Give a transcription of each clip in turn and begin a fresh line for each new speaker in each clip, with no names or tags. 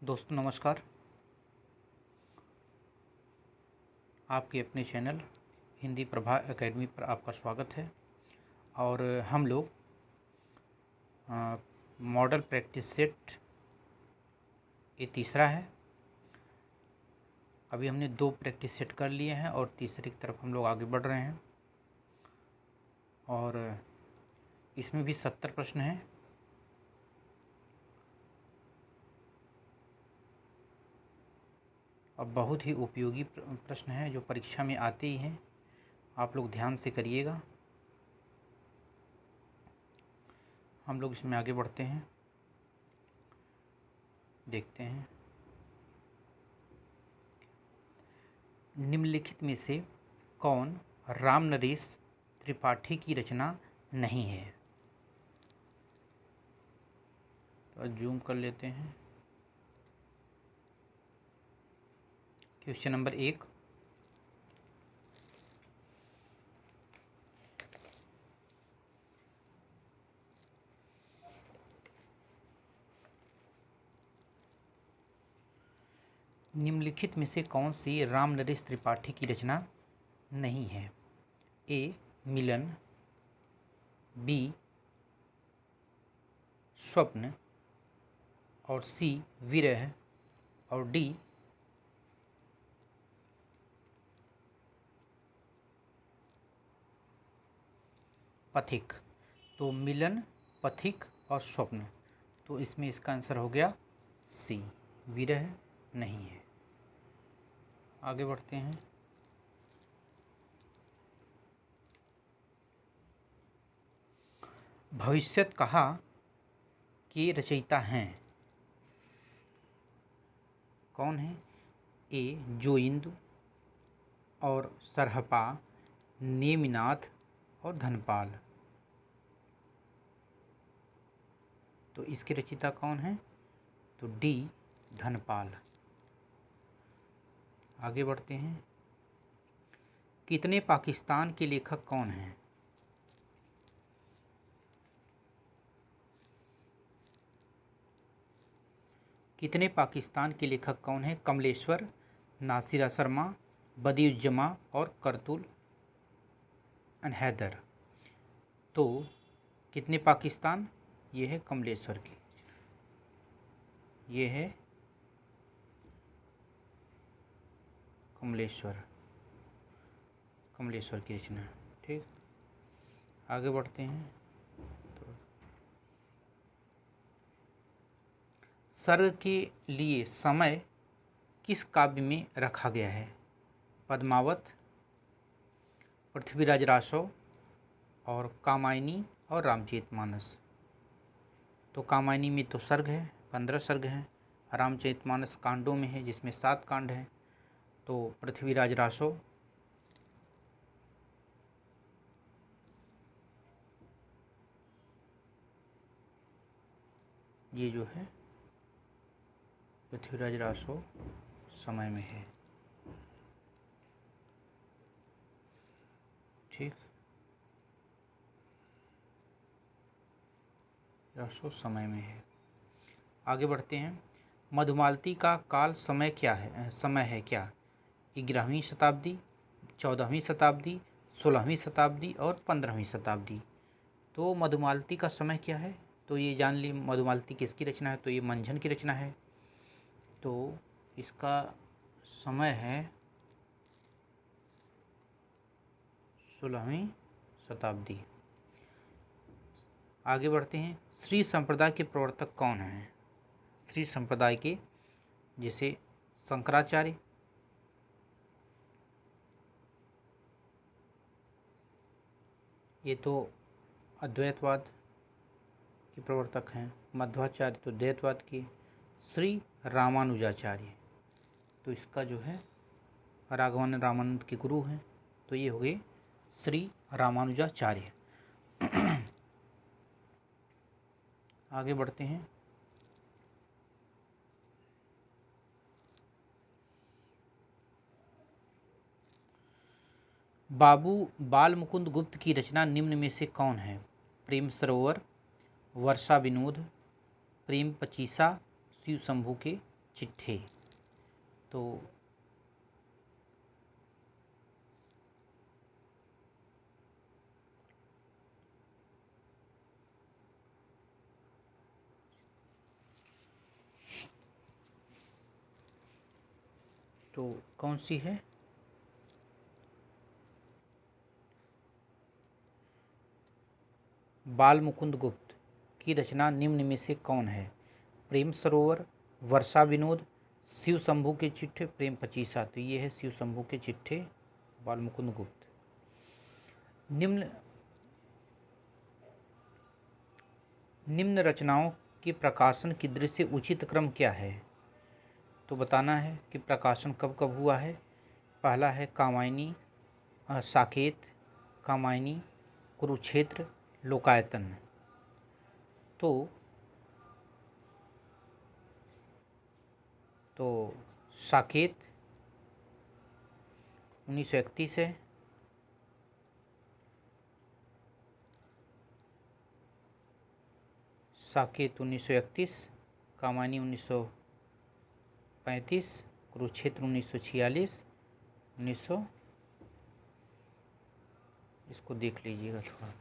दोस्तों नमस्कार। आपके अपने चैनल हिंदी प्रभा एकेडमी पर आपका स्वागत है। और हम लोग मॉडल प्रैक्टिस सेट ये तीसरा है। अभी हमने 2 प्रैक्टिस सेट कर लिए हैं और तीसरे की तरफ हम लोग आगे बढ़ रहे हैं। और इसमें भी 70 प्रश्न हैं। अब बहुत ही उपयोगी प्रश्न हैं जो परीक्षा में आते ही हैं। आप लोग ध्यान से करिएगा। हम लोग इसमें आगे बढ़ते हैं, देखते हैं। निम्नलिखित में से कौन राम नरेश त्रिपाठी की रचना नहीं है? तो जूम कर लेते हैं। क्वेश्चन नंबर 1, निम्नलिखित में से कौन सी राम नरेश त्रिपाठी की रचना नहीं है? ए मिलन, बी स्वप्न, और सी विरह, और डी पथिक। तो मिलन, पथिक और स्वप्न। तो इसमें इसका आंसर हो गया सी, विरह नहीं है। आगे बढ़ते हैं। भविष्यत कहा के रचयिता हैं? कौन है? ए जोइंद, और सरहपा, नेमिनाथ और धनपाल। तो इसके रचयिता कौन है? तो डी धनपाल। आगे बढ़ते हैं। कितने पाकिस्तान के लेखक कौन हैं? कितने पाकिस्तान के लेखक कौन हैं? कमलेश्वर, नासिरा शर्मा, बदियुज्जमा और करतुल हैदर। तो कितने पाकिस्तान? ये है कमलेश्वर की, ये है कमलेश्वर की रचना। ठीक, आगे बढ़ते हैं। तो सर्ग के लिए समय किस काव्य में रखा गया है? पद्मावत, पृथ्वीराज रासो, और कामायनी और रामचरितमानस। तो कामायनी में तो सर्ग है, 15 सर्ग हैं। रामचरितमानस कांडों में है जिसमें 7 कांड हैं। तो पृथ्वीराज रासो, ये जो है पृथ्वीराज रासो समय में है। ठीक, रासो समय में है। आगे बढ़ते हैं। मधुमालती का काल समय क्या है? समय है क्या? 11वीं शताब्दी, 14वीं शताब्दी, 16वीं शताब्दी और 15वीं शताब्दी। तो मधुमालती का समय क्या है? तो ये जान ली मधुमालती किसकी रचना है। तो ये मंझन की रचना है। तो इसका समय है 16वीं शताब्दी। आगे बढ़ते हैं। श्री संप्रदाय के प्रवर्तक कौन हैं? श्री संप्रदाय के जैसे शंकराचार्य, ये तो अद्वैतवाद के प्रवर्तक हैं। मध्वाचार्य तो द्वैतवाद की। श्री रामानुजाचार्य, तो इसका जो है राघवानंद रामानंद के गुरु हैं। तो ये हो गए श्री रामानुजाचार्य। आगे बढ़ते हैं। बाबू बाल मुकुंद गुप्त की रचना निम्न में से कौन है? प्रेम सरोवर, वर्षा विनोद, प्रेम पचीसा, शिव शंभू के चिट्ठे। तो कौन सी है? बाल मुकुंद गुप्त की रचना निम्न में से कौन है? प्रेम सरोवर, वर्षा विनोद, शिव शंभू के चिट्ठे, प्रेम पचीसा। तो ये है शिव शंभू के चिट्ठे, बाल मुकुंद गुप्त। निम्न रचनाओं के प्रकाशन की दृश्य उचित क्रम क्या है? तो बताना है कि प्रकाशन कब कब हुआ है। पहला है कामायनी, साकेत, कामायनी, कुरुक्षेत्र, लोकायतन। तो साकेत 1931 है, साकेत 1931, कामायनी 1935, कुरुक्षेत्र 1946, 1900, इसको देख लीजिएगा थोड़ा।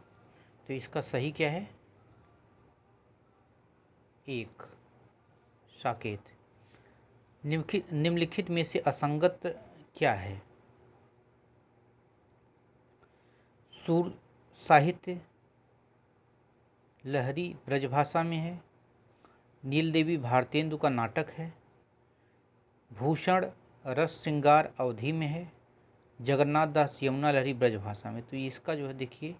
तो इसका सही क्या है? 1 साकेत। निम्नलिखित में से असंगत क्या है? सूर साहित्य लहरी ब्रजभाषा में है, नील देवी भारतेंदु का नाटक है, भूषण रस श्रृंगार अवधि में है, जगन्नाथ दास यमुना लहरी ब्रजभाषा में। तो इसका जो है देखिए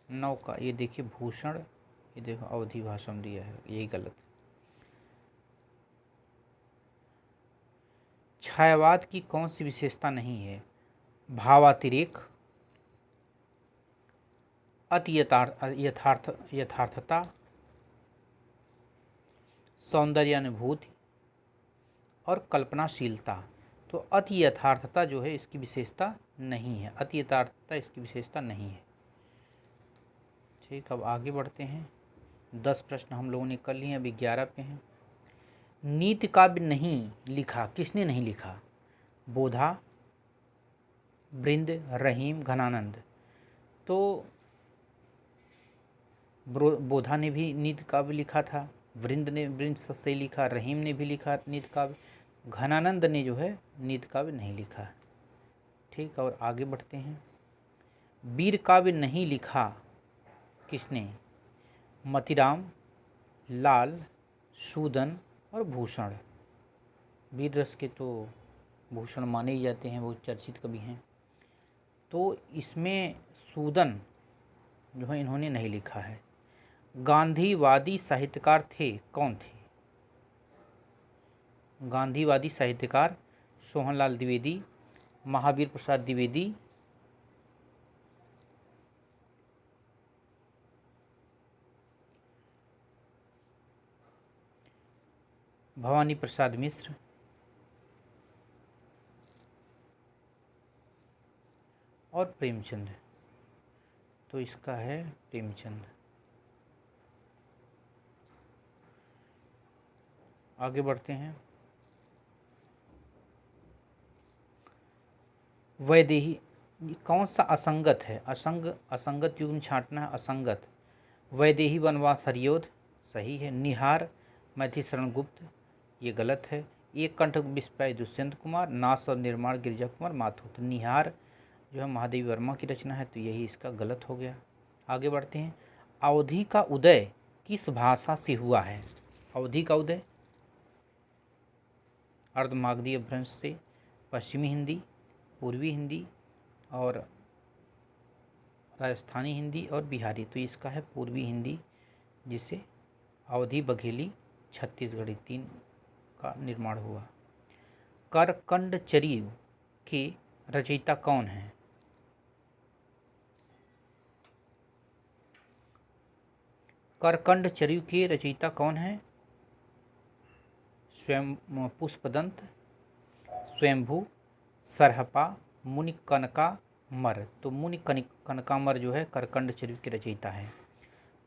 नौका, ये देखिए भूषण, ये देखो अवधि भाषा में दिया है, यही गलत। छायावाद की कौन सी विशेषता नहीं है? भावातिरेक, अति यथार्थता, सौंदर्यानुभूति और कल्पनाशीलता। तो अति यथार्थता जो है इसकी विशेषता नहीं है, अति यथार्थता इसकी विशेषता नहीं है। ठीक, अब आगे बढ़ते हैं। 10 प्रश्न हम लोगों ने कर लिए, अभी 11 पे हैं। नीति काव्य नहीं लिखा, किसने नहीं लिखा? बोधा, बृंद, रहीम, घनानंद। तो बोधा ने भी नीति काव्य लिखा था, बृंद से लिखा, रहीम ने भी लिखा नीति काव्य, घनानंद ने जो है नीति काव्य नहीं लिखा। ठीक, और आगे बढ़ते हैं। वीर काव्य नहीं लिखा किसने? मतीराम, लाल, सूदन और भूषण। वीर रस के तो भूषण माने ही जाते हैं, वो चर्चित कवि हैं। तो इसमें सूदन जो है इन्होंने नहीं लिखा है। गांधीवादी साहित्यकार थे, कौन थे? गांधीवादी साहित्यकार सोहनलाल द्विवेदी, महावीर प्रसाद द्विवेदी, भवानी प्रसाद मिश्र और प्रेमचंद। तो इसका है प्रेमचंद। आगे बढ़ते हैं। वैदेही कौन सा असंगत है? असंगत युग्म छांटना है, असंगत। वैदेही वनवास हरियोध सही है। निहार मैथिली शरण गुप्त, ये गलत है। एक कंठ विस्पय दुष्यंत कुमार, नाश और निर्माण गिरिजा कुमार माथुर। तो निहार जो है महादेवी वर्मा की रचना है, तो यही इसका गलत हो गया। आगे बढ़ते हैं। अवधि का उदय किस भाषा से हुआ है? अवधि का उदय अर्धमागधी अपभ्रंश से, पश्चिमी हिंदी, पूर्वी हिंदी और राजस्थानी हिंदी और बिहारी। तो इसका है पूर्वी हिंदी, जिससे अवधि बघेली छत्तीसगढ़ी 3 का निर्माण हुआ। करकंडचरी के रचयिता कौन है? करकंडचरी के रचयिता कौन है? स्वयं पुष्पदंत, स्वयंभू, सरहपा, मुनि कनकामर। तो मुनि कनकामर जो है करकंडचरी के रचयिता है।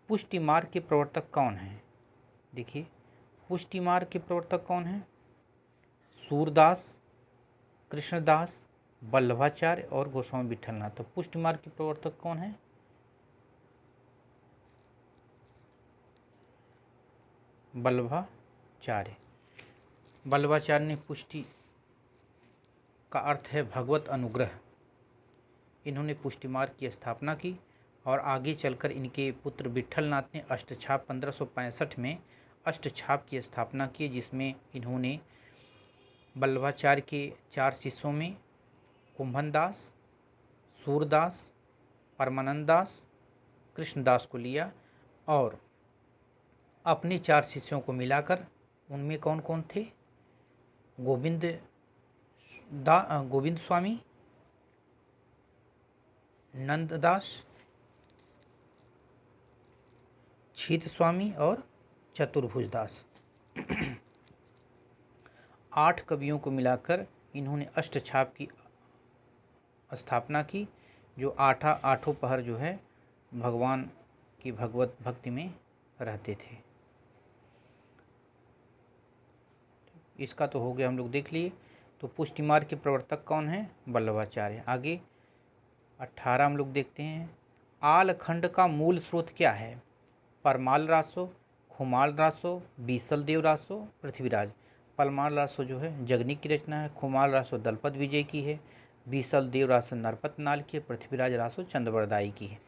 पुष्टि मार्ग के प्रवर्तक कौन है? देखिए पुष्टि मार्ग के प्रवर्तक कौन हैं? सूरदास, कृष्णदास, वल्लभाचार्य और गोस्वामी विठलनाथ। तो पुष्टि मार्ग के प्रवर्तक कौन है? वल्लभाचार्य। वल्लभाचार्य ने पुष्टि का अर्थ है भगवत अनुग्रह। इन्होंने पुष्टि मार्ग की स्थापना की और आगे चलकर इनके पुत्र विठलनाथ ने अष्टछाप 1565 में अष्टछाप की स्थापना की, जिसमें इन्होंने वल्लभाचार्य के 4 शिष्यों में कुंभनदास, सूरदास, परमानंद दास, कृष्णदास को लिया और अपने 4 शिष्यों को मिलाकर, उनमें कौन कौन थे? गोविंद स्वामी, नंददास, छीत स्वामी और चतुर्भुज दास। 8 कवियों को मिलाकर इन्होंने अष्टछाप की स्थापना की, जो आठों पहर जो है भगवान की भगवत भक्ति में रहते थे। इसका तो हो गया, हम लोग देख लिए। तो पुष्टि मार्ग के प्रवर्तक कौन है? वल्लभाचार्य। आगे 18 हम लोग देखते हैं। आलखंड का मूल स्रोत क्या है? परमाल रासो, खुमाल रासो, बीसल देव रासो, पृथ्वीराज। परमाल रासो जो है जगनी की रचना है, खुमाल रासो दलपत विजय की है, बीसल देव रासो नरपत नाल की है, पृथ्वीराज रासो चंद्रवरदाई की है।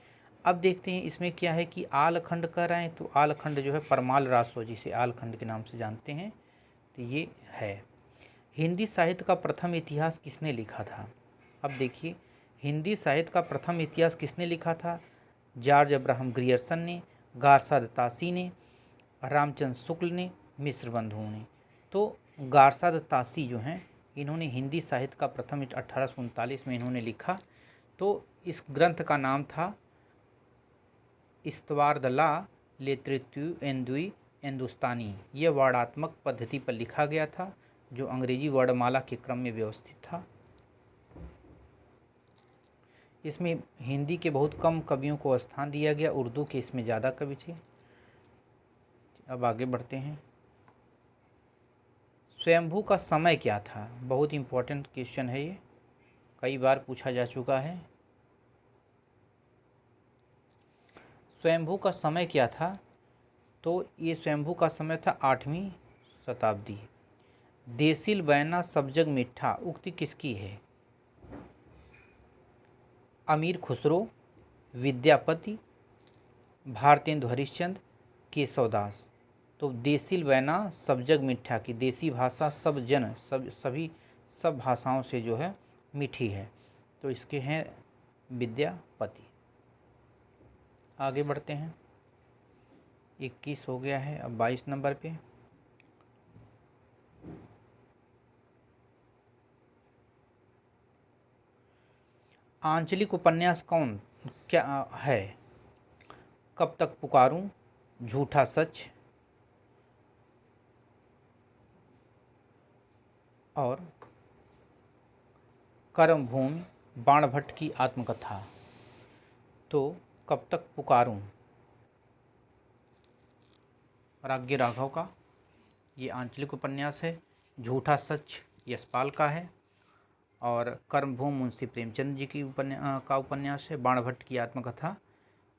अब देखते हैं इसमें क्या है कि आलखंड कह रहे हैं, तो आलखंड जो है परमाल रासो, जिसे आलखंड के नाम से जानते हैं, तो ये है। हिंदी साहित्य का प्रथम इतिहास किसने लिखा था? अब देखिए हिंदी साहित्य का प्रथम इतिहास किसने लिखा था? जॉर्ज अब्राहम ग्रियर्सन ने, गारसाद तासी ने, रामचंद्र शुक्ल ने, मिश्र बंधुओं ने। तो गारसाद तासी जो हैं, इन्होंने हिंदी साहित्य का प्रथम 1839 में इन्होंने लिखा। तो इस ग्रंथ का नाम था इस्तवारदला लेतृत्यु एंदुई हिंदुस्तानी। यह वर्णात्मक पद्धति पर लिखा गया था, जो अंग्रेजी वर्णमाला के क्रम में व्यवस्थित था। इसमें हिंदी के बहुत कम कवियों को स्थान दिया गया, उर्दू के इसमें ज़्यादा कवि थे। अब आगे बढ़ते हैं। स्वयंभू का समय क्या था? बहुत इम्पोर्टेंट क्वेश्चन है ये, कई बार पूछा जा चुका है। स्वयंभू का समय क्या था? तो ये स्वयंभू का समय था 8वीं शताब्दी। देसिल बैना सब जग मिठा उक्ति किसकी है? अमीर खुसरो, विद्यापति, भारतेंदु हरिश्चंद्र, केशवदास। तो देसिल बैना सब जग मिठा की देसी भाषा सब भाषाओं से जो है मीठी है, तो इसके हैं विद्यापति। आगे बढ़ते हैं। 21 हो गया है, अब 22 नंबर पे। आंचलिक उपन्यास क्या है? कब तक पुकारूं, झूठा सच और कर्मभूमि, बाणभट्ट की आत्मकथा। तो कब तक पुकारूं राज्ञ राघव का ये आंचलिक उपन्यास है। झूठा सच यशपाल का है और कर्मभूमि मुंशी प्रेमचंद जी की उपन्यास है। बाणभट्ट की आत्मकथा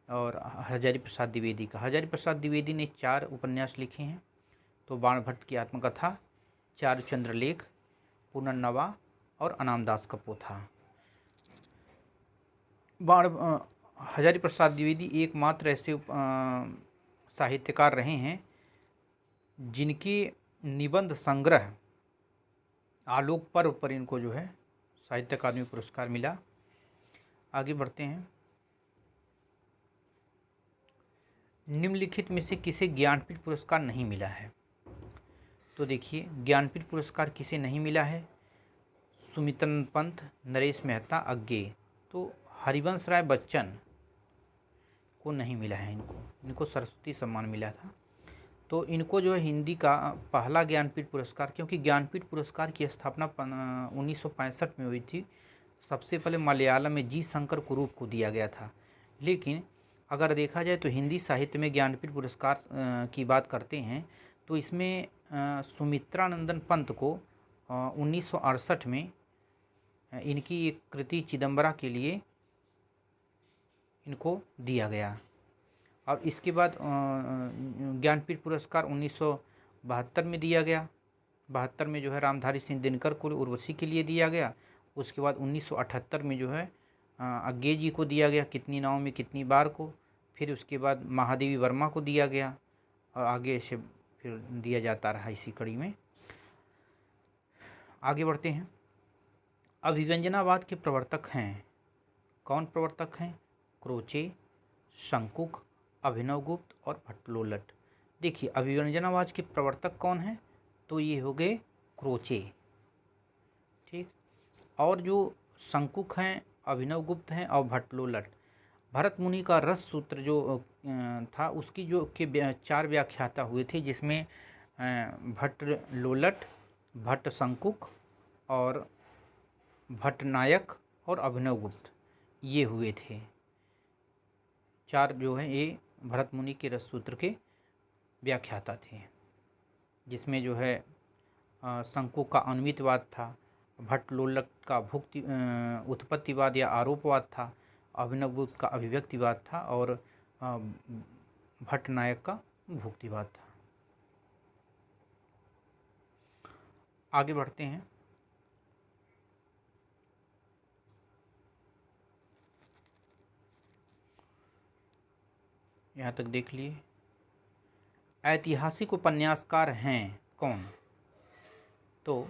और हजारी प्रसाद द्विवेदी का। हजारी प्रसाद द्विवेदी ने 4 उपन्यास लिखे हैं। तो बाणभट्ट की आत्मकथा, चारुचंद्र लेख, पुनर्नवा और अनामदास का पोथा। हजारी प्रसाद द्विवेदी एकमात्र ऐसे साहित्यकार रहे हैं जिनके निबंध संग्रह आलोक पर्व पर इनको जो है साहित्य अकादमी पुरस्कार मिला। आगे बढ़ते हैं। निम्नलिखित में से किसे ज्ञानपीठ पुरस्कार नहीं मिला है? तो देखिए ज्ञानपीठ पुरस्कार किसे नहीं मिला है? सुमित्रन पंत, नरेश मेहता, अज्ञेय। तो हरिवंश राय बच्चन को नहीं मिला है, इनको सरस्वती सम्मान मिला था। तो इनको जो है हिंदी का पहला ज्ञानपीठ पुरस्कार, क्योंकि ज्ञानपीठ पुरस्कार की स्थापना 1965 में हुई थी। सबसे पहले मलयालम में जी शंकर कुरूप को दिया गया था, लेकिन अगर देखा जाए तो हिंदी साहित्य में ज्ञानपीठ पुरस्कार की बात करते हैं तो इसमें सुमित्रानंदन पंत को 1968 में इनकी एक कृति चिदम्बरा के लिए इनको दिया गया। अब इसके बाद ज्ञानपीठ पुरस्कार 1972 में दिया गया। 72 में जो है रामधारी सिंह दिनकर को उर्वशी के लिए दिया गया। उसके बाद 1978 में जो है अज्ञे जी को दिया गया, कितनी नाव में कितनी बार को। फिर उसके बाद महादेवी वर्मा को दिया गया और आगे से फिर दिया जाता रहा इसी कड़ी में। आगे बढ़ते हैं। अभिव्यंजनावाद के प्रवर्तक हैं, कौन प्रवर्तक हैं? क्रोचे, शंकुक, अभिनवगुप्त और भट्टलोलट। देखिए अभिव्यंजनावाद के प्रवर्तक कौन हैं? तो ये हो गए क्रोचे, ठीक। और जो शंकुक हैं, अभिनवगुप्त हैं और भट्टलोलट। भरत मुनि का रस सूत्र जो था उसकी जो के 4 व्याख्याता हुए थे, जिसमें भट्टलोलट, भट्ट शंकुक और भट्टनायक और अभिनवगुप्त, ये हुए थे 4 जो है ये भरत मुनि के रस सूत्र के व्याख्याता थे। जिसमें जो है शंकुक का अन्वितवाद था, भट्टलोलट का उत्पत्तिवाद या आरोपवाद था, अभिनवगुप्त का अभिव्यक्तिवाद था और भट्टनायक का भुक्तिवाद था। आगे बढ़ते हैं। यहाँ तक देख लिए। ऐतिहासिक उपन्यासकार हैं कौन? तो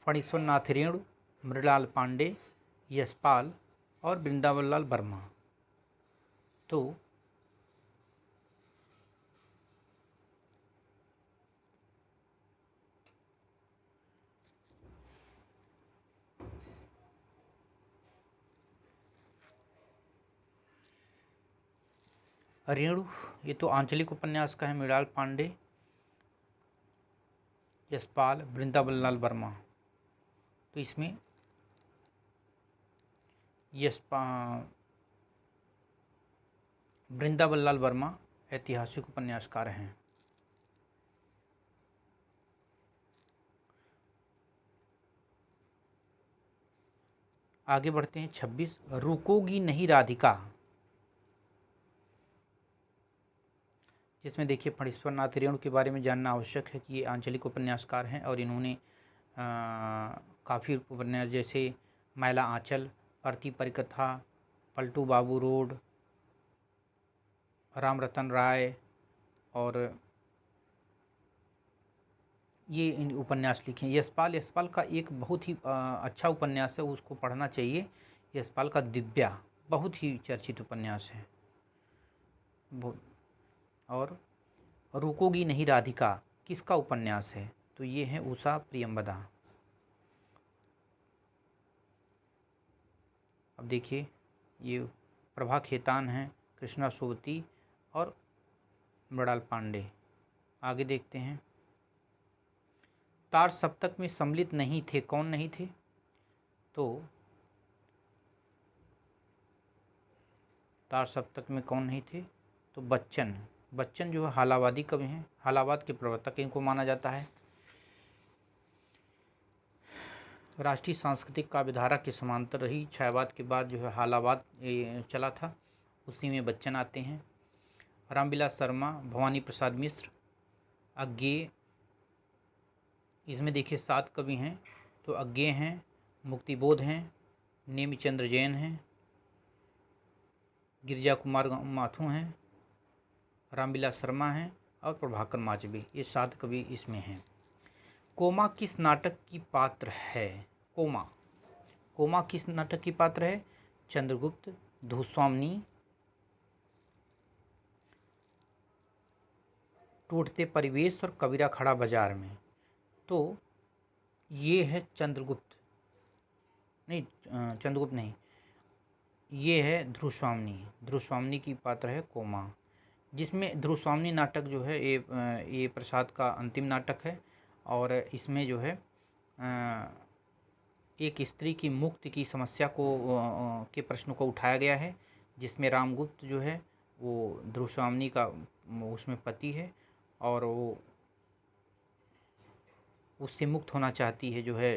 फणीश्वर नाथ रेणु, मृणाल पांडे, यशपाल और वृंदावनलाल वर्मा। तो रेणु ये तो आंचलिक उपन्यास का है, मृणाल पांडे, यशपाल, वृंदावनलाल वर्मा। तो इसमें वृंदावनलाल वर्मा ऐतिहासिक उपन्यासकार हैं। आगे बढ़ते हैं। 26 रुकोगी नहीं राधिका, जिसमें देखिए फणीश्वर नाथ रेणु के बारे में जानना आवश्यक है कि ये आंचलिक उपन्यासकार हैं और इन्होंने काफ़ी उपन्यास जैसे मैला आंचल, परती परिकथा, पलटू बाबू रोड, राम रतन राय और ये इन उपन्यास लिखे हैं। यशपाल का एक बहुत ही अच्छा उपन्यास है, उसको पढ़ना चाहिए। यशपाल का दिव्या बहुत ही चर्चित उपन्यास है। और रुकोगी नहीं राधिका किसका उपन्यास है? तो ये है उषा प्रियंवदा। अब देखिए ये प्रभा खेतान हैं, कृष्णा सोवती और मृणाल पांडे। आगे देखते हैं। तार सप्तक में सम्मिलित नहीं थे, कौन नहीं थे? तो तार सप्तक में कौन नहीं थे? तो बच्चन जो है हालावादी कवि हैं, हालावाद के प्रवर्तक इनको माना जाता है। राष्ट्रीय सांस्कृतिक काव्यधारा के समांतर रही, छायावाद के बाद जो है हालावाद चला था, उसी में बच्चन आते हैं। रामविलास शर्मा, भवानी प्रसाद मिश्र, अज्ञे, इसमें देखिए 7 कवि हैं। तो अज्ञे हैं, मुक्तिबोध हैं, नेमिचंद्र जैन हैं, गिरिजा कुमार माथुर हैं, रामविलास शर्मा हैं और प्रभाकर माचबी, ये 7 कवि इसमें हैं। कोमा किस नाटक की पात्र है? कोमा किस नाटक की पात्र है? चंद्रगुप्त, धूस्वामिनी, टूटते परिवेश और कबीरा खड़ा बाजार में। तो ये है चंद्रगुप्त नहीं, ये है ध्रुवस्वामिनी की पात्र है कोमा, जिसमें ध्रुवस्वामिनी नाटक जो है ये प्रसाद का अंतिम नाटक है। और इसमें जो है एक स्त्री की मुक्ति की समस्या को के प्रश्न को उठाया गया है, जिसमें रामगुप्त जो है वो ध्रुवस्वामिनी का उसमें पति है और वो उससे मुक्त होना चाहती है जो है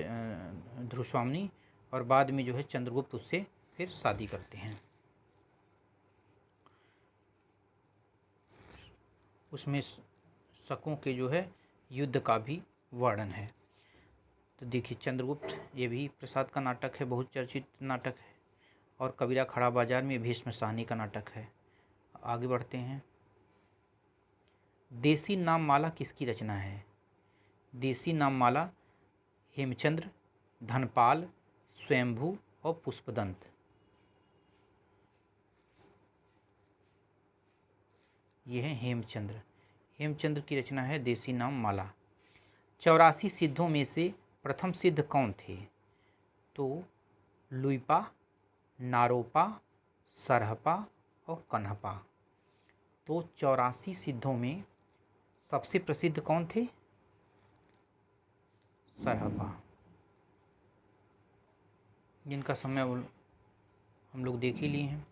ध्रुवस्वामिनी, और बाद में जो है चंद्रगुप्त उससे फिर शादी करते हैं। उसमें शकों के जो है युद्ध का भी वर्णन है। तो देखिए चंद्रगुप्त ये भी प्रसाद का नाटक है, बहुत चर्चित नाटक है, और कबीरा खड़ा बाजार में भीष्म साहनी का नाटक है। आगे बढ़ते हैं। देसी नाम माला किसकी रचना है? देसी नाम माला हेमचंद्र, धनपाल, स्वयंभू और पुष्पदंत। यह है हेमचंद्र। हेमचंद्र की रचना है देसी नाम माला। 84 सिद्धों में से प्रथम सिद्ध कौन थे? तो लुइपा, नारोपा, सरहपा और कन्हपा। तो 84 सिद्धों में सबसे प्रसिद्ध कौन थे? सरहपा, जिनका समय हम लोग देख ही लिए हैं।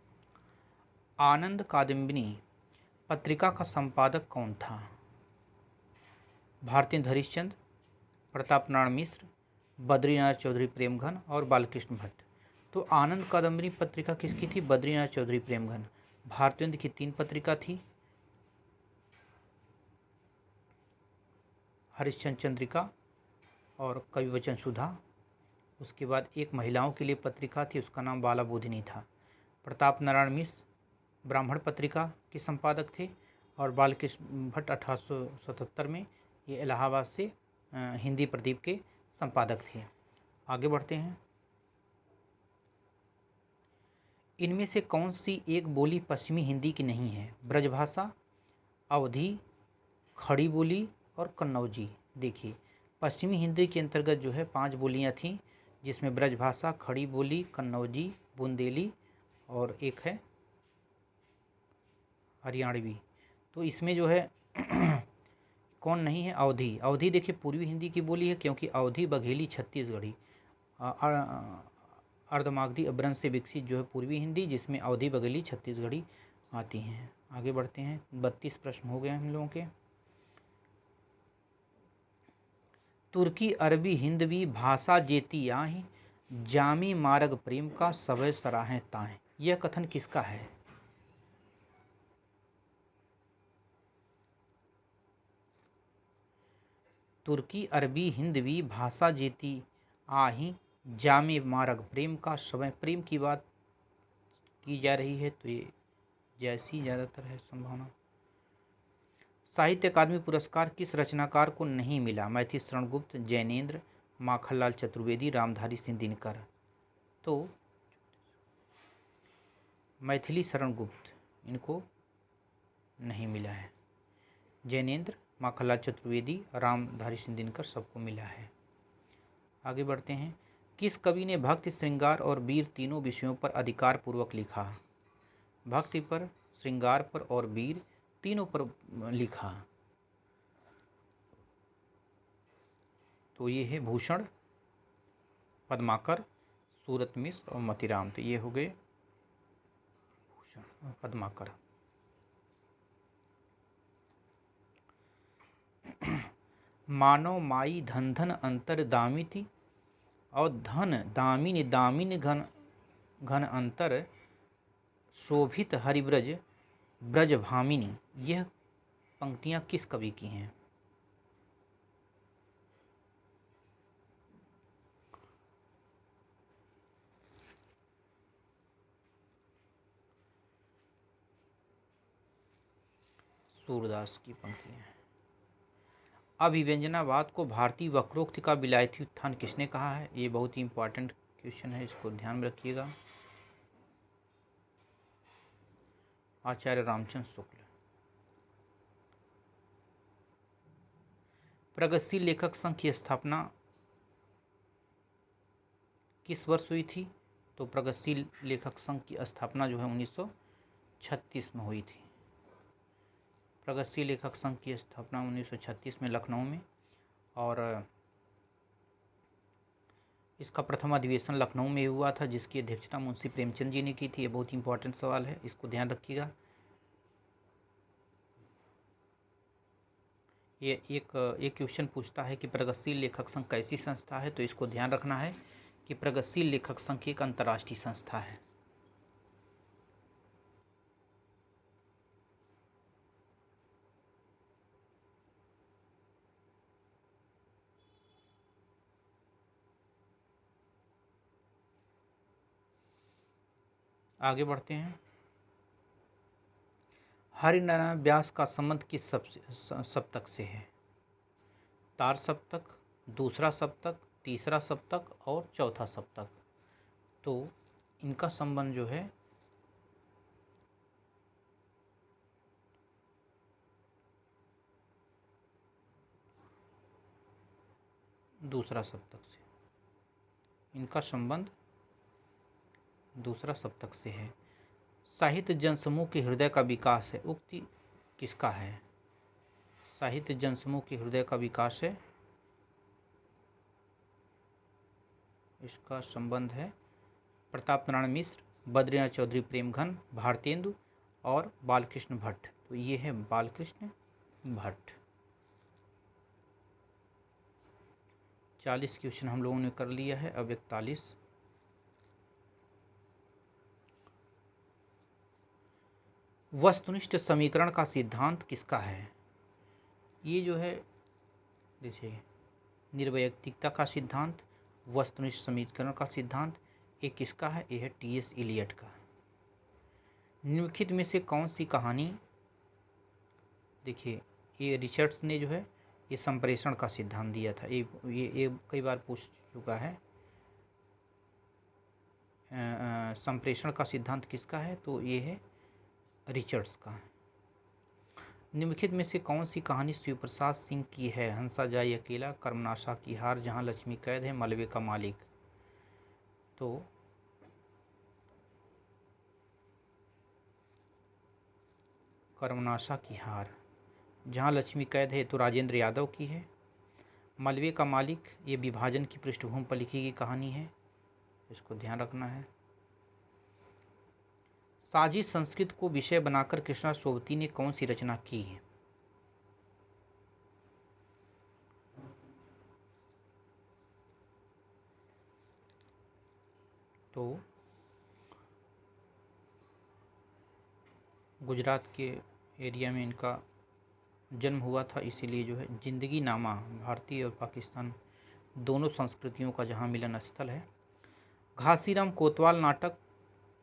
आनंद कादम्बिनी पत्रिका का संपादक कौन था? भारतेंद्र हरिश्चंद्र, प्रताप नारायण मिश्र, बद्रीनाथ चौधरी प्रेमघन और बालकृष्ण भट्ट। तो आनंद कादम्बिनी पत्रिका किसकी थी? बद्रीनाथ चौधरी प्रेमघन। भारतेंद्र की 3 पत्रिका थी, हरिश्चंद्र चंद्रिका और कविवचन सुधा। उसके बाद एक महिलाओं के लिए पत्रिका थी, उसका नाम बाला बोधिनी था। प्रताप नारायण मिश्र ब्राह्मण पत्रिका के संपादक थे, और बालकृष्ण भट्ट 1877 में ये इलाहाबाद से हिंदी प्रदीप के संपादक थे। आगे बढ़ते हैं। इनमें से कौन सी एक बोली पश्चिमी हिंदी की नहीं है? ब्रजभाषा, अवधी, खड़ी बोली और कन्नौजी। देखिए पश्चिमी हिंदी के अंतर्गत जो है 5 बोलियां थीं, जिसमें ब्रजभाषा, खड़ी बोली, कन्नौजी, बुंदेली और एक है हरियाणवी। तो इसमें जो है कौन नहीं है? अवधी। अवधी देखिए पूर्वी हिंदी की बोली है, क्योंकि अवधी बघेली छत्तीसगढ़ी अर्धमागधी अपभ्रंश से विकसित जो है पूर्वी हिंदी, जिसमें अवधी बघेली छत्तीसगढ़ी आती हैं। आगे बढ़ते हैं। 32 प्रश्न हो गए हम लोगों के। तुर्की अरबी हिंदवी भाषा जेती आहि, जामी मार्ग प्रेम का सवय सराहें ताहें। यह कथन किसका है? तुर्की अरबी हिंदवी भाषा जेती आहि, जामे मार्ग प्रेम का सवय। प्रेम की बात की जा रही है, तो ये जैसी ज़्यादातर है संभावना। साहित्य अकादमी पुरस्कार किस रचनाकार को नहीं मिला? मैथिली शरण गुप्त, जैनेन्द्र, माखनलाल चतुर्वेदी, रामधारी सिंह दिनकर। तो मैथिली शरण गुप्त इनको नहीं मिला है। जैनेन्द्र, माखनलाल चतुर्वेदी, रामधारी सिंह दिनकर सबको मिला है। आगे बढ़ते हैं। किस कवि ने भक्ति, श्रृंगार और वीर तीनों विषयों पर अधिकार पूर्वक लिखा? भक्ति पर, श्रृंगार पर और वीर तीनों पर लिखा। तो ये है भूषण, पद्माकर, सूरत मिश्र और मतीराम। तो ये हो गए भूषण, पद्माकर। मानव माई धन धन अंतर दामिति, और धन दामिनी दामिन घन घन अंतर, शोभित हरिब्रज ब्रज भामिनी। यह पंक्तियां किस कवि की हैं? सूरदास की पंक्तियां हैं। अभिव्यंजनावाद को भारतीय वक्रोक्ति का विलायती उत्थान किसने कहा है? ये बहुत ही इंपॉर्टेंट क्वेश्चन है, इसको ध्यान में रखिएगा। आचार्य रामचंद्र शुक्ल। प्रगतिशील लेखक संघ की स्थापना किस वर्ष हुई थी? तो प्रगतिशील लेखक संघ की स्थापना जो है 1936 में हुई थी। प्रगतिशील लेखक संघ की स्थापना 1936 में लखनऊ में, और इसका प्रथम अधिवेशन लखनऊ में हुआ था, जिसकी अध्यक्षता मुंशी प्रेमचंद जी ने की थी। ये बहुत इंपॉर्टेंट सवाल है, इसको ध्यान रखिएगा। ये एक क्वेश्चन पूछता है कि प्रगतिशील लेखक संघ कैसी संस्था है, तो इसको ध्यान रखना है कि प्रगतिशील लेखक संघ एक अंतर्राष्ट्रीय संस्था है। आगे बढ़ते हैं। हरिनारायण व्यास का संबंध किस सप्तक से है? तार सप्तक, दूसरा सप्तक, तीसरा सप्तक और चौथा सप्तक। तो इनका संबंध जो है दूसरा सप्तक से, इनका संबंध दूसरा सप्तक से है। साहित्य जनसमूह के हृदय का विकास है, उक्ति किसका है? साहित्य जनसमूह के हृदय का विकास है, इसका संबंध है प्रताप नारायण मिश्र, बद्रीनाथ चौधरी प्रेमघन, भारतेंदु और बालकृष्ण भट्ट। तो ये है बालकृष्ण भट्ट। 40 क्वेश्चन हम लोगों ने कर लिया है, अब 41। वस्तुनिष्ठ समीकरण का सिद्धांत किसका है? ये जो है देखिए, निर्वैयक्तिकता का सिद्धांत, वस्तुनिष्ठ समीकरण का सिद्धांत, एक किसका है? यह है टी.एस. इलियट का। निम्नलिखित में से कौन सी कहानी, देखिए ये रिचर्ड्स ने जो है ये संप्रेषण का सिद्धांत दिया था। ये कई बार पूछ चुका है। संप्रेषण का सिद्धांत किसका है? तो ये है रिचर्ड्स का। निम्नलिखित में से कौन सी कहानी शिवप्रसाद सिंह की है? हंसा जाए अकेला, कर्मनाशा की हार, जहाँ लक्ष्मी कैद है, मलबे का मालिक। तो कर्मनाशा की हार। जहाँ लक्ष्मी कैद है तो राजेंद्र यादव की है। मलबे का मालिक ये विभाजन की पृष्ठभूमि पर लिखी गई कहानी है, इसको ध्यान रखना है। साजिश संस्कृत को विषय बनाकर कृष्णा सोबती ने कौन सी रचना की है? तो गुजरात के एरिया में इनका जन्म हुआ था, इसीलिए जो है जिंदगी नामा भारतीय और पाकिस्तान दोनों संस्कृतियों का जहाँ मिलन स्थल है। घासीराम कोतवाल नाटक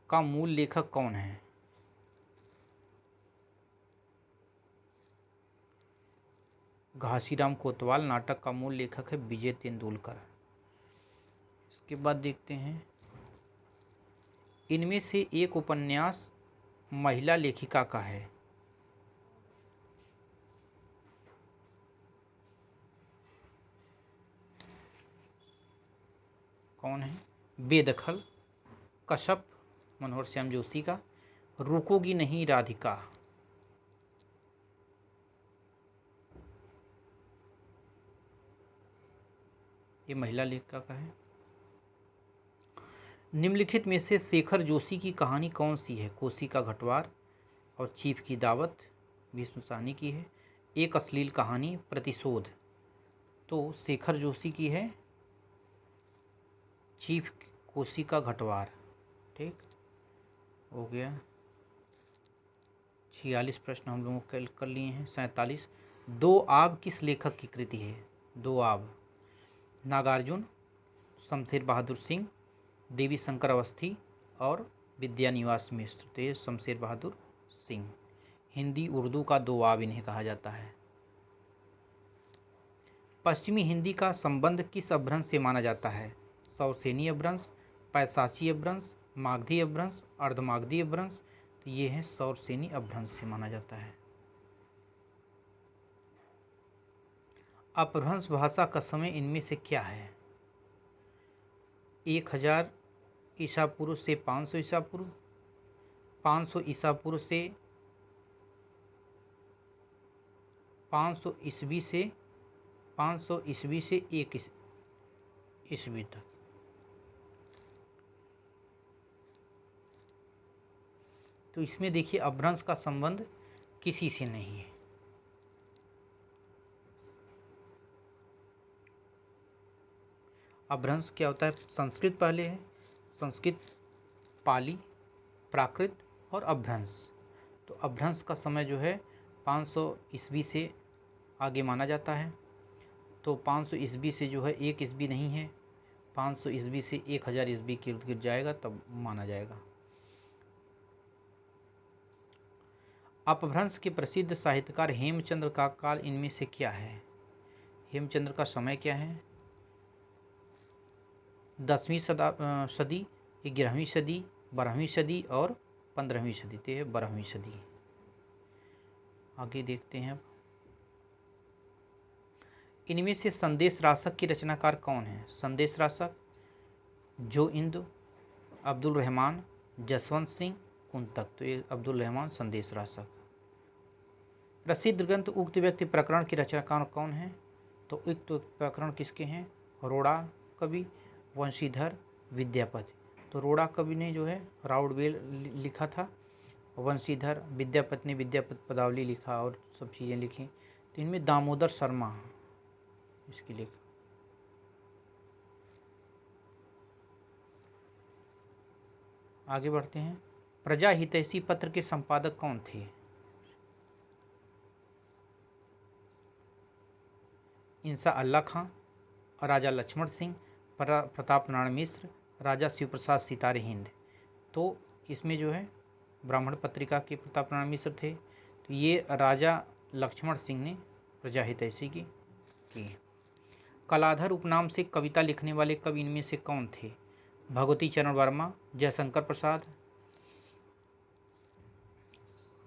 का मूल लेखक कौन है? घासीराम कोतवाल नाटक का मूल लेखक है विजय तेंदुलकर। इसके बाद देखते हैं, इनमें से एक उपन्यास महिला लेखिका का है। कौन है? बेदखल, कश्यप मनोहर श्याम जोशी का, रुकोगी नहीं राधिका। ये महिला लेखिका का है। निम्नलिखित में से शेखर जोशी की कहानी कौन सी है? कोसी का घटवार और चीफ की दावत भीष्म साहनी की है। एक अश्लील कहानी प्रतिशोध, तो शेखर जोशी की है चीफ कोसी का घटवार। ठीक हो गया। 46 प्रश्न हम लोगों कर लिए हैं। 47, दो आब किस लेखक की कृति है? दो आब, नागार्जुन, शमशेर बहादुर सिंह, देवी शंकर अवस्थी और विद्यानिवास मिश्र। तो ये शमशेर बहादुर सिंह। हिंदी उर्दू का दो आब इन्हें कहा जाता है। पश्चिमी हिंदी का संबंध किस अपभ्रंश से माना जाता है? सौरसेनी अपभ्रंश, पैशाची अपभ्रंश, मागधी अपभ्रंश, अर्धमागधी अपभ्रंश। तो ये है सौरसेनी अपभ्रंश से माना जाता है। अपभ्रंश भाषा का समय इनमें से क्या है? 1000 ईसा पूर्व से 500 ईसा पूर्व, 500 ईसा पूर्व से 500 ईस्वी से 500 ईस्वी से 1 ईस्वी तक। तो इसमें देखिए अपभ्रंश का संबंध किसी से नहीं है। अपभ्रंश क्या होता है? संस्कृत पहले है, संस्कृत, पाली, प्राकृत और अपभ्रंश। तो अपभ्रंश का समय जो है 500 ईस्वी से आगे माना जाता है। तो 500 ईस्वी से जो है 1 ईस्वी नहीं है, 500 ईस्वी से 1000 ईस्वी के इर्द गिर्द जाएगा तब माना जाएगा। अपभ्रंश के प्रसिद्ध साहित्यकार हेमचंद्र का काल इनमें से क्या है? हेमचंद्र का समय क्या है? 10वीं सदी, 11वीं सदी, 12वीं सदी और 15वीं सदी। तो ये 12वीं सदी। आगे देखते हैं। इनमें से संदेश रासक की रचनाकार कौन है? संदेश रासक जो इंदु, अब्दुल रहमान, जसवंत सिंह, कुंतक। तो ये अब्दुल रहमान संदेश रासक। प्रसिद्ध ग्रंथ उक्त व्यक्ति प्रकरण की रचनाकार कौन है? तो उक्त प्रकरण किसके हैं? रोड़ा कवि, वंशीधर, विद्यापति। तो रोड़ा कवि ने जो है राउडवेल लिखा था, वंशीधर विद्यापति ने विद्यापति पदावली लिखा और सब चीज़ें लिखी। तो इनमें दामोदर शर्मा इसकी लिखा। आगे बढ़ते हैं। प्रजा हितैषी पत्र के संपादक कौन थे? इंसा अल्लाह खां, राजा लक्ष्मण सिंह, प्रताप नारायण मिश्र, राजा शिवप्रसाद सितारे हिंद। तो इसमें जो है ब्राह्मण पत्रिका के प्रताप नारायण मिश्र थे। तो ये राजा लक्ष्मण सिंह ने प्रजा हितैषी की। कलाधर उपनाम से कविता लिखने वाले कवि इनमें से कौन थे? भगवती चरण वर्मा, जयशंकर प्रसाद,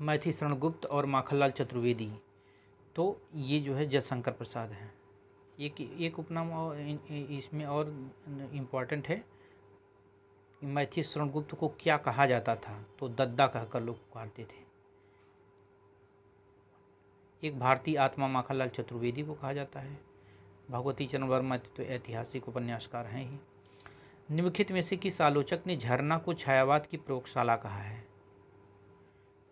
मैथिली शरण गुप्त और माखनलाल चतुर्वेदी। तो ये जो है जयशंकर प्रसाद हैं। एक उपनाम और इसमें और इम्पॉर्टेंट है, मैथिली शरण गुप्त को क्या कहा जाता था? तो दद्दा कहकर लोग पुकारते थे। एक भारतीय आत्मा माखनलाल चतुर्वेदी को कहा जाता है। भगवती चरण वर्मा तो ऐतिहासिक उपन्यासकार हैं ही। निम्नलिखित में से किस आलोचक ने झरना को छायावाद की प्रयोगशाला कहा है?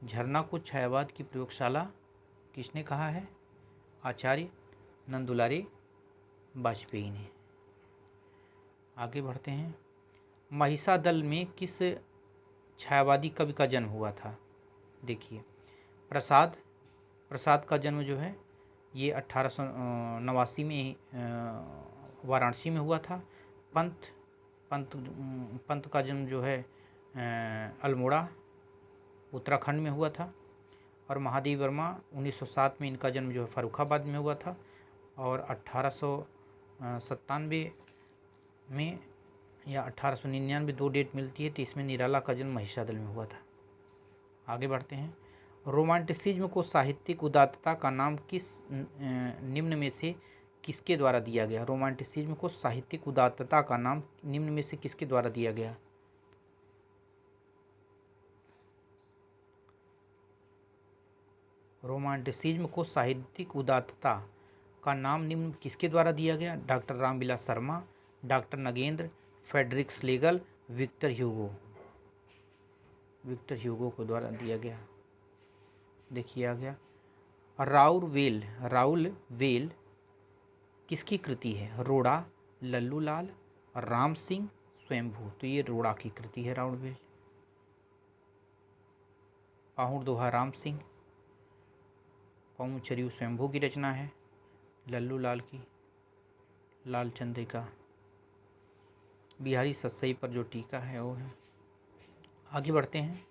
झरना को छायावाद की प्रयोगशाला किसने कहा है? आचार्य नंदुलारे वाजपेयी ने। आगे बढ़ते हैं। महिषादल में किस छायावादी कवि का जन्म हुआ था? देखिए प्रसाद का जन्म जो है ये 1889 में वाराणसी में हुआ था। पंत का जन्म जो है अल्मोड़ा उत्तराखंड में हुआ था। और महादेव वर्मा 1907 में इनका जन्म जो है फर्रुखाबाद में हुआ था। और 1897 में या 1899 दो डेट मिलती है। तो इसमें निराला का जन्म महिषादल में हुआ था। आगे बढ़ते हैं। रोमांटिसिज्म को साहित्यिक उदात्तता का नाम किस निम्न में से किसके द्वारा दिया गया? रोमांटिसिज्म को साहित्यिक उदात्तता का नाम निम्न में से किसके द्वारा दिया गया? रोमांटिसिज्म को साहित्यिक उदात्तता का नाम निम्न किसके द्वारा दिया गया? Doctor Ramvilas Sharma, doctor Nagendra, Friedrich Schlegel, Victor Hugo को द्वारा दिया गया। देखिए आ गया। राउल वेल किसकी कृति है? रोड़ा, लल्लू लाल, राम सिंह, स्वयंभू। तो ये रोड़ा की कृति है राउल वेल। पाहुड़ दोहा राम सिंह, पौचरियू स्वयंभू की रचना है। लल्लू लाल की लाल चंद्रिका, बिहारी सत्सई पर जो टीका है वो है। आगे बढ़ते हैं।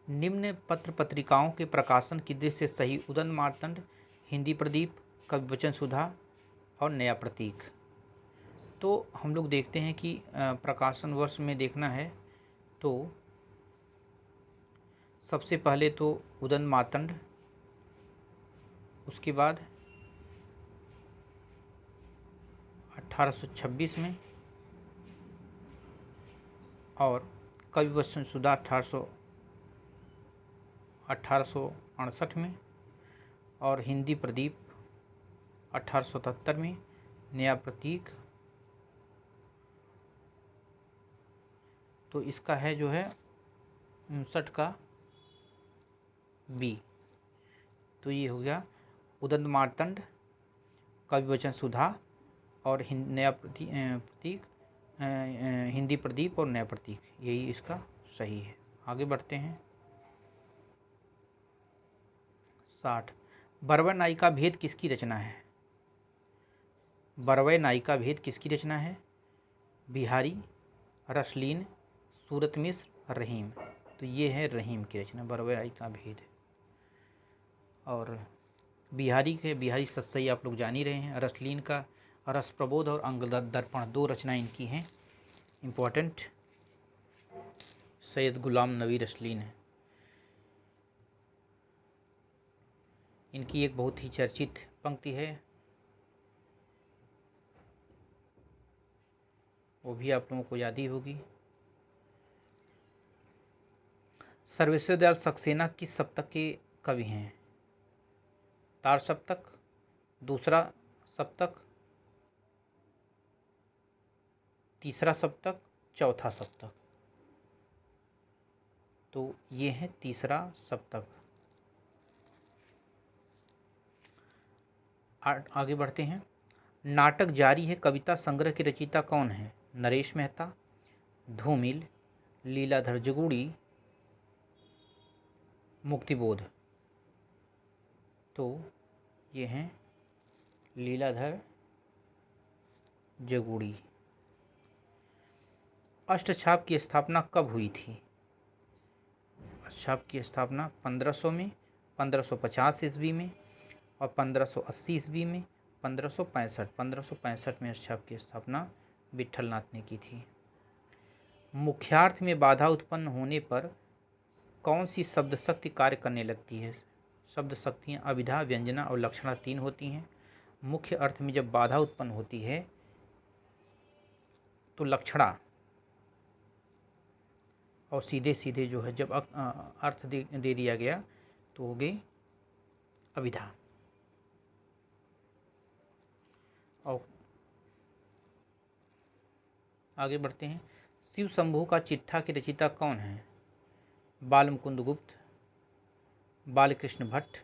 निम्न पत्र पत्रिकाओं के प्रकाशन की दृष्टि से सही उदंत मार्तंड, हिंदी प्रदीप, कवि वचन सुधा और नया प्रतीक। तो हम लोग देखते हैं कि प्रकाशन वर्ष में देखना है तो सबसे पहले तो उदंत मार्तंड, उसके बाद 1826 में और कवि वचन सुधा 1868 में और हिंदी प्रदीप 1877 में, नया प्रतीक तो इसका है जो है 59 का बी। तो ये हो गया उदंत मार्तंड, कविवचन सुधा और नया प्रतीक, हिंदी प्रदीप और नया प्रतीक, यही इसका सही है। आगे बढ़ते हैं। 60 बरवै नायिका भेद किसकी रचना है? बरवै नायिका भेद किसकी रचना है? बिहारी, रसलीन, सूरत मिश्र, रहीम। तो ये है रहीम की रचना बरवै नायिका भेद। और बिहारी सतसई आप लोग जान ही रहे हैं। रसलीन का रस प्रबोध और अंग दर्पण 2 रचनाएं इनकी हैं इम्पोर्टेंट। सैयद गुलाम नबी रसलीन है। इनकी एक बहुत ही चर्चित पंक्ति है, वो भी आप लोगों को याद ही होगी। सर्वेश्वर दयाल सक्सेना किस सप्तक के कवि हैं? तार सप्तक, दूसरा सप्तक, तीसरा सप्तक, चौथा सप्तक। तो ये है तीसरा सप्तक। आगे बढ़ते हैं। नाटक जारी है कविता संग्रह के रचयिता कौन है? नरेश मेहता, धूमिल, लीलाधर जगूड़ी, मुक्तिबोध। तो ये हैं लीलाधर जगूड़ी। अष्टछाप की स्थापना कब हुई थी? अष्टछाप की स्थापना 1500 में, 1550 ईस्वी में और 1580 ईस्वी में, 1565 में अष्टछाप की स्थापना विट्ठलनाथ ने की थी। मुख्यार्थ में बाधा उत्पन्न होने पर कौन सी शब्द शक्ति कार्य करने लगती है? शब्द शक्तियाँ अभिधा, व्यंजना और लक्षणा 3 होती हैं। मुख्य अर्थ में जब बाधा उत्पन्न होती है तो लक्षणा, और सीधे सीधे जो है जब अर्थ दे दिया गया तो हो गई अभिधा। और आगे बढ़ते हैं। शिव शंभू का चिट्ठा के रचयिता कौन है? बालमुकुंद गुप्त, बालकृष्ण भट्ट,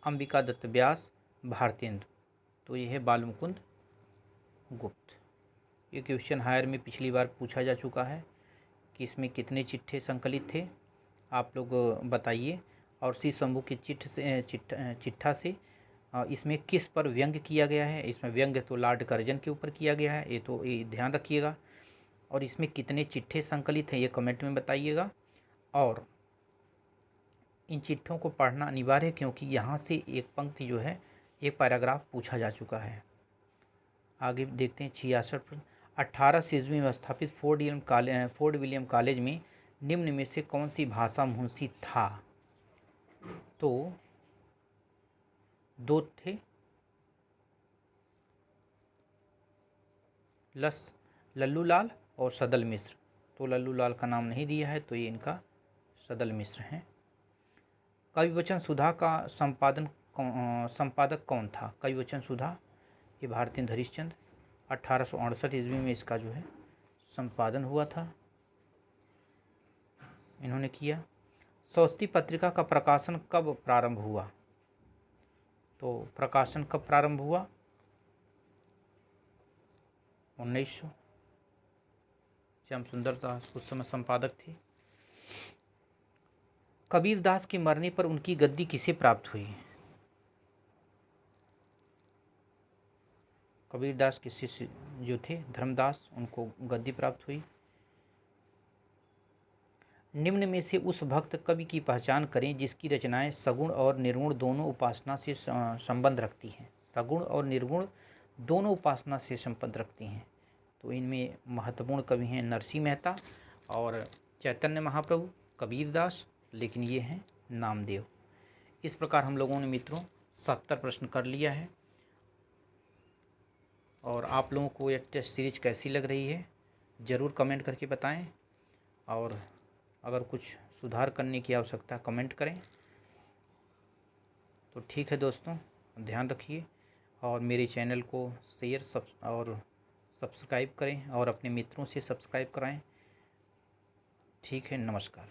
अंबिका दत्त व्यास, भारतेंदु। तो ये है बालमुकुंद गुप्त। ये क्वेश्चन हायर में पिछली बार पूछा जा चुका है कि इसमें कितने चिट्ठे संकलित थे, आप लोग बताइए। और शिव शंभू के चिट्ठा से इसमें किस पर व्यंग्य किया गया है? इसमें व्यंग्य तो लॉर्ड कर्जन के ऊपर किया गया है, ये तो ये ध्यान रखिएगा। और इसमें कितने चिट्ठे संकलित हैं ये कमेंट में बताइएगा। और इन चिट्ठों को पढ़ना अनिवार्य है क्योंकि यहाँ से एक पंक्ति जो है, एक पैराग्राफ पूछा जा चुका है। आगे देखते हैं 66 पर। 1800 ईस्वी में स्थापित फोर्ट विलियम कॉलेज में निम्न में से कौन सी भाषा मुंशी था? तो 2 थे, लल्लू लाल और सदल मिश्र। तो लल्लू लाल का नाम नहीं दिया है, तो ये इनका सदल मिश्र हैं। कविवचन सुधा का संपादक कौन था? कविवचन सुधा ये भारतेंदु हरिश्चंद्र। 1868 ईस्वी में इसका जो है संपादन हुआ था, इन्होंने किया। स्वस्ति पत्रिका का प्रकाशन कब प्रारंभ हुआ? तो प्रकाशन कब प्रारंभ हुआ? 1900। श्याम सुंदर दास उस समय संपादक थे। कबीर दास के मरने पर उनकी गद्दी किसे प्राप्त हुई? कबीर दास के शिष्य जो थे धर्मदास, उनको गद्दी प्राप्त हुई। निम्न में से उस भक्त कवि की पहचान करें जिसकी रचनाएं सगुण और निर्गुण दोनों उपासना से संबंध रखती हैं। सगुण और निर्गुण दोनों उपासना से संबंध रखती हैं। तो इनमें महत्वपूर्ण कवि हैं नरसिंह मेहता और चैतन्य महाप्रभु, कबीर दास, लेकिन ये हैं नामदेव। इस प्रकार हम लोगों ने मित्रों 70 प्रश्न कर लिया है। और आप लोगों को यह टेस्ट सीरीज कैसी लग रही है ज़रूर कमेंट करके बताएं। और अगर कुछ सुधार करने की आवश्यकता कमेंट करें। तो ठीक है दोस्तों, ध्यान रखिए और मेरे चैनल को शेयर और सब्सक्राइब करें और अपने मित्रों से सब्सक्राइब कराएं। ठीक है, नमस्कार।